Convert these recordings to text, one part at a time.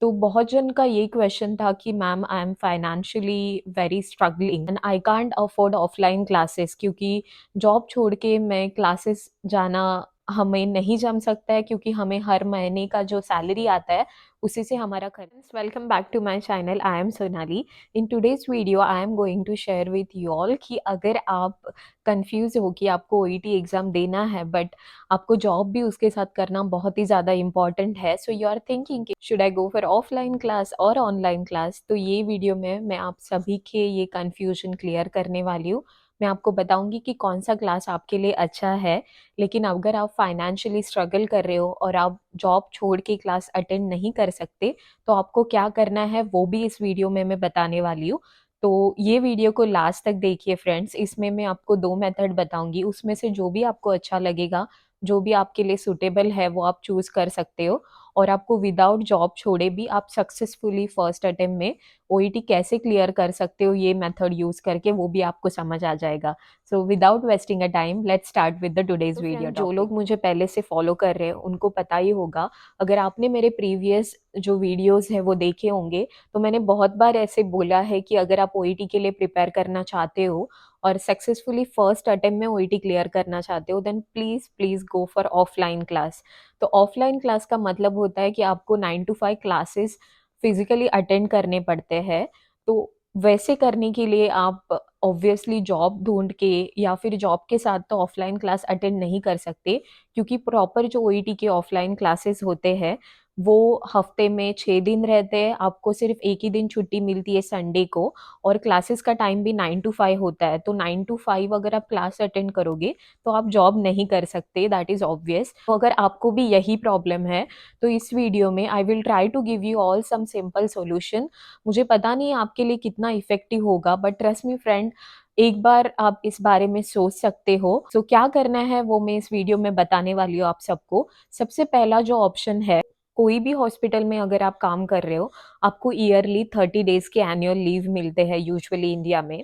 तो बहुत जन का ये क्वेश्चन था कि ma'am I am financially very struggling and I can't afford offline classes क्योंकि जॉब छोड़ के मैं क्लासेस जाना हमें नहीं जम सकता है क्योंकि हमें हर महीने का जो सैलरी आता है उसी से हमारा खर्च। Welcome back to my channel, I am Sonali. In today's video I am going to share with you all कि अगर आप कंफ्यूज हो कि आपको ओईटी एग्जाम देना है बट आपको जॉब भी उसके साथ करना बहुत ही ज़्यादा इम्पॉर्टेंट है, सो यू आर थिंकिंग कि should I go for offline class और ऑनलाइन क्लास। तो ये वीडियो में मैं आप सभी के ये कन्फ्यूजन क्लियर करने वाली हूँ। मैं आपको बताऊंगी कि कौन सा क्लास आपके लिए अच्छा है। लेकिन अगर आप फाइनेंशियली स्ट्रगल कर रहे हो और आप जॉब छोड़ के क्लास अटेंड नहीं कर सकते तो आपको क्या करना है वो भी इस वीडियो में मैं बताने वाली हूँ। तो ये वीडियो को लास्ट तक देखिए फ्रेंड्स। इसमें मैं आपको 2 मेथड बताऊंगी, उसमें से जो भी आपको अच्छा लगेगा, जो भी आपके लिए सूटेबल है वो आप चूज कर सकते हो। और आपको विदाउट जॉब छोड़े भी आप सक्सेसफुली फर्स्ट अटेम्प्ट में ओईटी कैसे क्लियर कर सकते हो ये मेथड यूज करके, वो भी आपको समझ आ जाएगा। So without wasting a time let's start with the today's तो वीडियो। फ्रेंड जो टॉपिक। लोग मुझे पहले से फॉलो कर रहे हैं उनको पता ही होगा, अगर आपने मेरे प्रीवियस जो वीडियोस है वो देखे होंगे तो मैंने बहुत बार ऐसे बोला है कि अगर आप ओईटी के लिए प्रिपेयर करना चाहते हो और सक्सेसफुली फर्स्ट अटेम्प्ट में ओईटी क्लियर करना चाहते हो then please please go for offline class. तो ऑफलाइन क्लास का मतलब होता है कि आपको 9 to 5 क्लासेस फिजिकली अटेंड करने पड़ते हैं। तो वैसे करने के लिए आप ऑब्वियसली जॉब ढूंढ के या फिर जॉब के साथ तो ऑफलाइन क्लास अटेंड नहीं कर सकते, क्योंकि प्रॉपर जो ओईटी के ऑफलाइन क्लासेस होते हैं वो हफ्ते में 6 दिन रहते हैं। आपको सिर्फ एक ही दिन छुट्टी मिलती है संडे को, और क्लासेस का टाइम भी 9 to 5 होता है। तो 9 to 5 अगर आप क्लास अटेंड करोगे तो आप जॉब नहीं कर सकते, दैट इज ऑब्वियस। तो अगर आपको भी यही प्रॉब्लम है तो इस वीडियो में I will try to give you all some simple solution. मुझे पता नहीं आपके लिए कितना इफेक्टिव होगा बट ट्रस्ट मी फ्रेंड, एक बार आप इस बारे में सोच सकते हो। सो क्या करना है वो मैं इस वीडियो में बताने वाली हूँ आप सबको। सबसे पहला जो ऑप्शन है, कोई भी हॉस्पिटल में अगर आप काम कर रहे हो आपको ईयरली 30 डेज के एनुअल लीव मिलते हैं यूजुअली इंडिया में।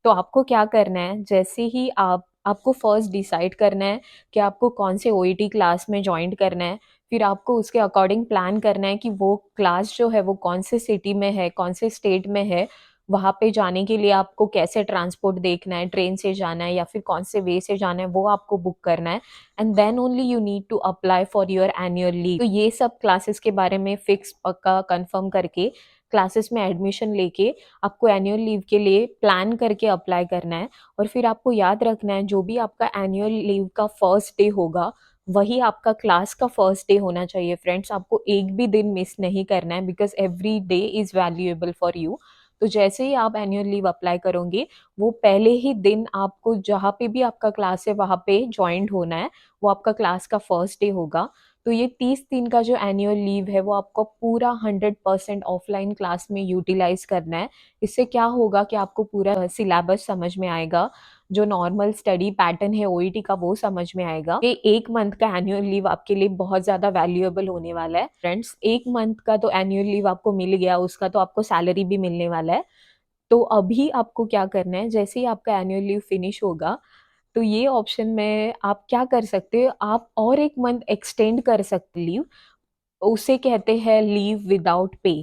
तो आपको क्या करना है, जैसे ही आपको फर्स्ट डिसाइड करना है कि आपको कौन से ओईटी क्लास में ज्वाइन करना है। फिर आपको उसके अकॉर्डिंग प्लान करना है कि वो क्लास जो है वो कौन से सिटी में है, कौन से स्टेट में है। वहाँ पे जाने के लिए आपको कैसे ट्रांसपोर्ट देखना है, ट्रेन से जाना है या फिर कौन से वे से जाना है, वो आपको बुक करना है। And then only you need to apply for your annual leave. तो ये सब क्लासेस के बारे में फिक्स पक्का कंफर्म करके क्लासेस में एडमिशन लेके आपको एनुअल लीव के लिए प्लान करके अप्लाई करना है। और फिर आपको याद रखना है जो भी आपका एनुअल लीव का फर्स्ट डे होगा वही आपका क्लास का फर्स्ट डे होना चाहिए फ्रेंड्स। आपको एक भी दिन मिस नहीं करना है because every day is valuable for you. तो जैसे ही आप एनुअल लीव अप्लाई करोगे वो पहले ही दिन आपको जहाँ पे भी आपका क्लास है वहाँ पे ज्वाइंट होना है, वो आपका क्लास का फर्स्ट डे होगा। तो ये 30 दिन का जो एनुअल लीव है वो आपको पूरा 100% ऑफलाइन क्लास में यूटिलाइज करना है। इससे क्या होगा कि आपको पूरा सिलेबस समझ में आएगा, जो नॉर्मल स्टडी पैटर्न है ओईटी का वो समझ में आएगा। ये 1 मंथ का एनुअल लीव आपके लिए बहुत ज्यादा वैल्यूएबल होने वाला है फ्रेंड्स। 1 मंथ का तो एनुअल लीव आपको मिल गया, उसका तो आपको सैलरी भी मिलने वाला है। तो अभी आपको क्या करना है, जैसे ही आपका एनुअल लीव फिनिश होगा तो ये ऑप्शन में आप क्या कर सकते हो, आप और 1 मंथ एक्सटेंड कर सकते लीव। उसे कहते हैं लीव विदाउट पे।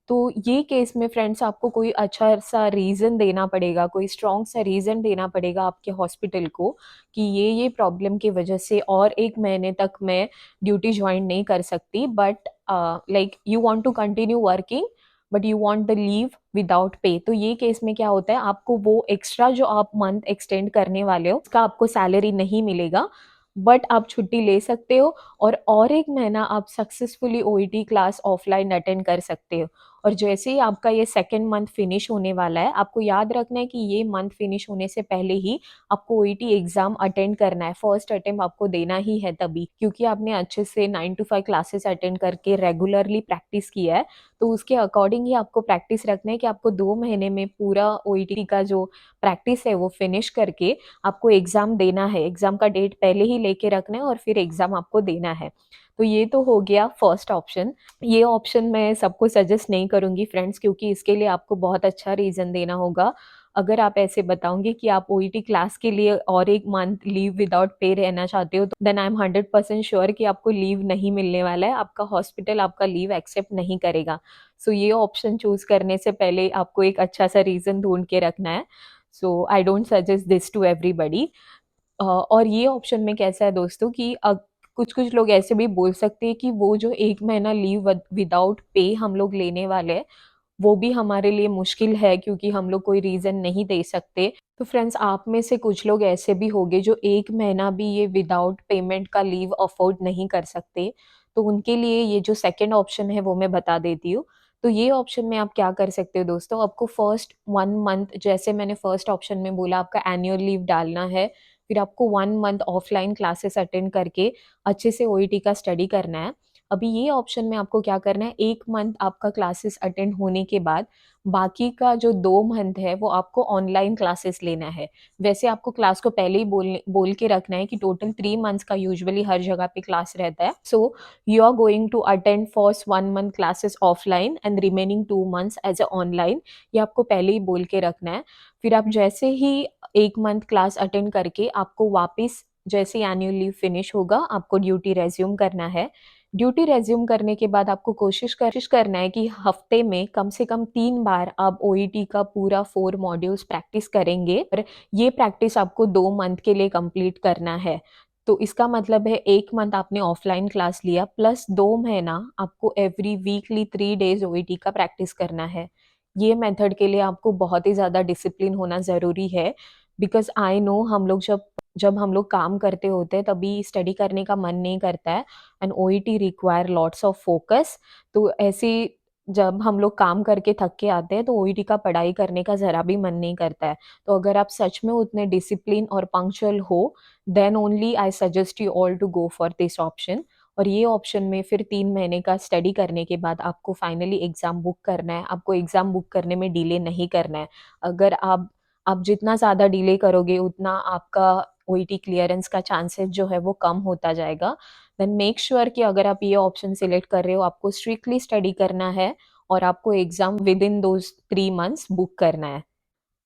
तो ये केस में फ्रेंड्स आपको कोई अच्छा सा रीजन देना पड़ेगा, कोई स्ट्रॉन्ग सा रीजन देना पड़ेगा आपके हॉस्पिटल को कि ये प्रॉब्लम की वजह से और 1 महीने तक मैं ड्यूटी ज्वाइन नहीं कर सकती, but like you want to continue working but you want the leave without pay. तो ये केस में क्या होता है, आपको वो एक्स्ट्रा जो आप मंथ एक्सटेंड करने वाले हो उसका आपको सैलरी नहीं मिलेगा, बट आप छुट्टी ले सकते हो और 1 महीना आप successfully OET class offline attend कर सकते हो। और जैसे ही आपका ये सेकेंड मंथ फिनिश होने वाला है, आपको याद रखना है कि ये मंथ फिनिश होने से पहले ही आपको ओईटी एग्जाम अटेंड करना है। फर्स्ट अटेम्प्ट आपको देना ही है तभी, क्योंकि आपने अच्छे से 9 to 5 क्लासेस अटेंड करके रेगुलरली प्रैक्टिस किया है। तो उसके अकॉर्डिंग ही आपको प्रैक्टिस रखना है कि आपको 2 महीने में पूरा ओईटी का जो प्रैक्टिस है वो फिनिश करके आपको एग्जाम देना है। एग्जाम का डेट पहले ही लेके रखना है और फिर एग्जाम आपको देना है। तो ये तो हो गया फर्स्ट ऑप्शन। ये ऑप्शन मैं सबको सजेस्ट नहीं करूंगी फ्रेंड्स, क्योंकि इसके लिए आपको बहुत अच्छा रीजन देना होगा। अगर आप ऐसे बताओगे कि आप ओईटी क्लास के लिए और 1 मंथ लीव विदाउट पे रहना चाहते हो, तो देन आई एम 100% श्योर कि आपको लीव नहीं मिलने वाला है, आपका हॉस्पिटल आपका लीव एक्सेप्ट नहीं करेगा। सो ये ऑप्शन चूज़ करने से पहले आपको एक अच्छा-सा रीज़न ढूँढ के रखना है। So I don't suggest this to everybody. और ये ऑप्शन में कैसा है दोस्तों कि कुछ-कुछ लोग ऐसे भी बोल सकते हैं कि वो जो 1 महीना लीव विदाउट पे हम लोग लेने वाले हैं, वो भी हमारे लिए मुश्किल है क्योंकि हम लोग कोई रीज़न नहीं दे सकते। तो फ्रेंड्स, आप में से कुछ लोग ऐसे भी होंगे जो 1 महीना भी ये विदाउट पेमेंट का लीव अफ़ोर्ड नहीं कर सकते। तो उनके लिए ये जो सेकंड ऑप्शन है वो मैं बता देती हूँ। तो ये ऑप्शन में आप क्या कर सकते हो दोस्तों, आपको फर्स्ट 1 मंथ, जैसे मैंने फर्स्ट ऑप्शन में बोला, आपका एनुअल लीव डालना है, फिर आपको 1 मंथ ऑफलाइन क्लासेस अटेंड करके अच्छे से ओईटी का स्टडी करना है। अभी ये ऑप्शन में आपको क्या करना है, 1 मंथ आपका क्लासेस अटेंड होने के बाद बाकी का जो 2 मंथ है वो आपको ऑनलाइन क्लासेस लेना है। वैसे आपको क्लास को पहले ही बोल के रखना है कि टोटल 3 मंथ्स का यूजुअली हर जगह पे क्लास रहता है। So you are going to attend first 1 month classes offline and remaining 2 months as a online, ये आपको पहले ही बोल के रखना है। फिर आप जैसे ही 1 मंथ क्लास अटेंड करके आपको वापस जैसे एनुअल लीव फिनिश होगा, आपको ड्यूटी रेज़्यूम करना है। ड्यूटी रेज़्यूम करने के बाद आपको कोशिश करना है कि हफ्ते में कम से कम 3 बार आप ओईटी का पूरा 4 मॉड्यूल्स प्रैक्टिस करेंगे और ये प्रैक्टिस आपको 2 मंथ के लिए कंप्लीट करना है। तो इसका मतलब है 1 मंथ आपने ऑफलाइन क्लास लिया प्लस 2 महीना आपको एवरी वीकली 3 डेज़ ओईटी का प्रैक्टिस करना है। ये मेथड के लिए आपको बहुत ही ज़्यादा डिसिप्लिन होना ज़रूरी है, बिकॉज़ आई नो हम लोग जब जब हम लोग काम करते होते हैं तभी स्टडी करने का मन नहीं करता है and OET require lots of focus. तो ऐसे जब हम लोग काम करके थक के आते हैं तो ओईटी का पढ़ाई करने का ज़रा भी मन नहीं करता है। तो अगर आप सच में उतने डिसिप्लिन और पंक्चुअल हो, then only I suggest you all to go for this option. और ये ऑप्शन में फिर 3 महीने का स्टडी करने के बाद आपको फाइनली एग्ज़ाम बुक करना है। आपको एग्ज़ाम बुक करने में डिले नहीं करना है। अगर आप जितना ज़्यादा डिले करोगे उतना आपका ओईटी क्लियरेंस का चांसेस जो है वो कम होता जाएगा। देन मेक श्योर कि अगर आप ये ऑप्शन सिलेक्ट कर रहे हो, आपको स्ट्रिक्टली स्टडी करना है और आपको exam within those 3 months book करना है।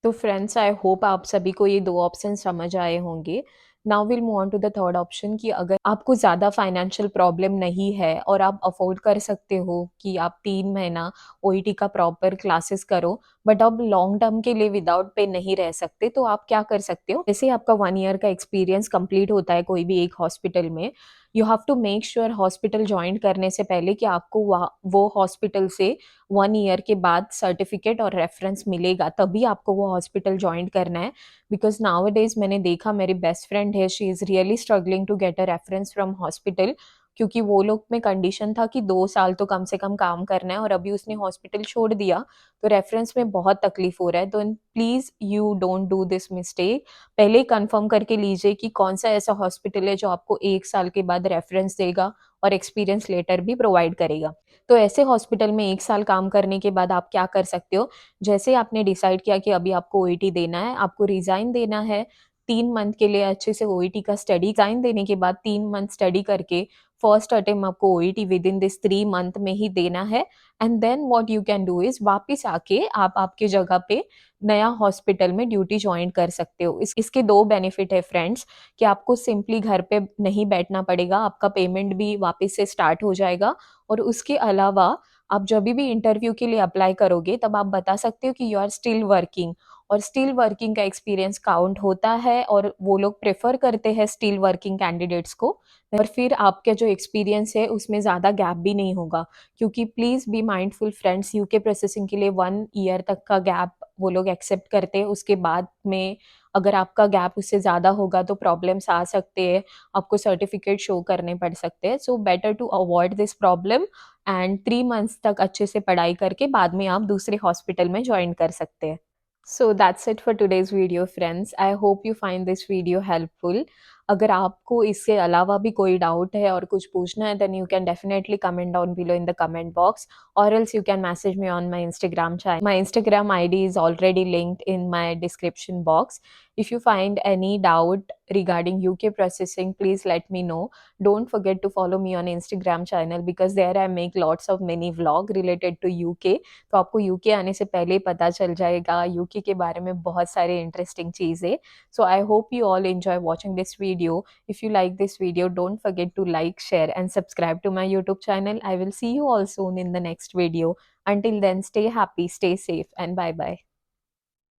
तो फ्रेंड्स, आई होप आप सभी को ये 2 ऑप्शन समझ आए होंगे। Now will move on to the third option कि अगर आपको ज़्यादा फाइनेंशियल प्रॉब्लम नहीं है और आप अफ़ोर्ड कर सकते हो कि आप 3 महीना ओईटी का प्रॉपर क्लासेस करो, बट अब लॉन्ग टर्म के लिए विदाउट पे नहीं रह सकते, तो आप क्या कर सकते हो? जैसे आपका 1 ईयर का एक्सपीरियंस कंप्लीट होता है कोई भी एक हॉस्पिटल में, you have to make sure hospital join करने से पहले कि आपको वहाँ वो हॉस्पिटल से 1 ईयर के बाद सर्टिफिकेट और रेफरेंस मिलेगा, तभी आपको वो हॉस्पिटल जॉइन करना है। बिकॉज़ नाउअडेज़ मैंने देखा, मेरी बेस्ट फ्रेंड है, she is really struggling to get a reference from hospital, क्योंकि वो लोग में कंडीशन था कि 2 साल तो कम से कम काम करना है और अभी उसने हॉस्पिटल छोड़ दिया, तो रेफरेंस में बहुत तकलीफ हो रहा है। तो please you don't do this mistake. पहले ही कन्फर्म करके लीजिए कि कौन-सा ऐसा हॉस्पिटल है जो आपको 1 साल के बाद रेफरेंस देगा और एक्सपीरियंस लेटर भी प्रोवाइड करेगा। तो ऐसे हॉस्पिटल में 1 साल काम करने के बाद आप क्या कर सकते हो, जैसे आपने डिसाइड किया कि अभी आपको ओईटी देना है, आपको रिज़ाइन देना है, 3 मंथ के लिए अच्छे से ओईटी का स्टडी, रिज़ाइन देने के बाद 3 मंथ स्टडी करके फर्स्ट अटेम्प्ट आपको ओईटी विदिन दिस 3 मंथ में ही देना है and then what you can do is वापिस आके आप आपके जगह पे नया हॉस्पिटल में ड्यूटी जॉइन कर सकते हो। इसके 2 बेनिफिट है फ्रेंड्स, कि आपको सिंपली घर पे नहीं बैठना पड़ेगा, आपका पेमेंट भी वापस से स्टार्ट हो जाएगा और उसके अलावा आप जभी भी इंटरव्यू के लिए अप्लाई करोगे तब आप बता सकते हो कि यू आर स्टिल वर्किंग, और स्टिल वर्किंग का एक्सपीरियंस काउंट होता है और वो लोग प्रेफ़र करते हैं स्टिल वर्किंग कैंडिडेट्स को। और फिर आपका जो एक्सपीरियंस है उसमें ज़्यादा गैप भी नहीं होगा, क्योंकि please be mindful friends, UK processing के लिए 1 ईयर तक का गैप वो लोग एक्सेप्ट करते हैं। उसके बाद में अगर आपका गैप उससे ज़्यादा होगा तो प्रॉब्लम्स आ सकते हैं, आपको सर्टिफिकेट शो करने पड़ सकते हैं। So better to avoid this problem and 3 months तक अच्छे से पढ़ाई करके बाद में आप दूसरे हॉस्पिटल में जॉइन कर सकते हैं। So that's it for today's video friends. I hope you find this video helpful. अगर आपको इसके अलावा भी कोई डाउट है और कुछ पूछना है then you can definitely comment down below in the comment box, or else you can message me on my Instagram channel. My Instagram ID is already linked in my description box. If you find any doubt regarding UK processing, please let me know. Don't forget to follow me on Instagram channel because there I make lots of mini vlog related to UK. तो आपको UK आने से पहले ही पता चल जाएगा UK के बारे में बहुत सारे इंटरेस्टिंग चीज़ें. So I hope you all enjoy watching this video. If you like this video, don't forget to like, share and subscribe to my YouTube channel. I will see you all soon in the next video. Until then, stay happy, stay safe and bye bye.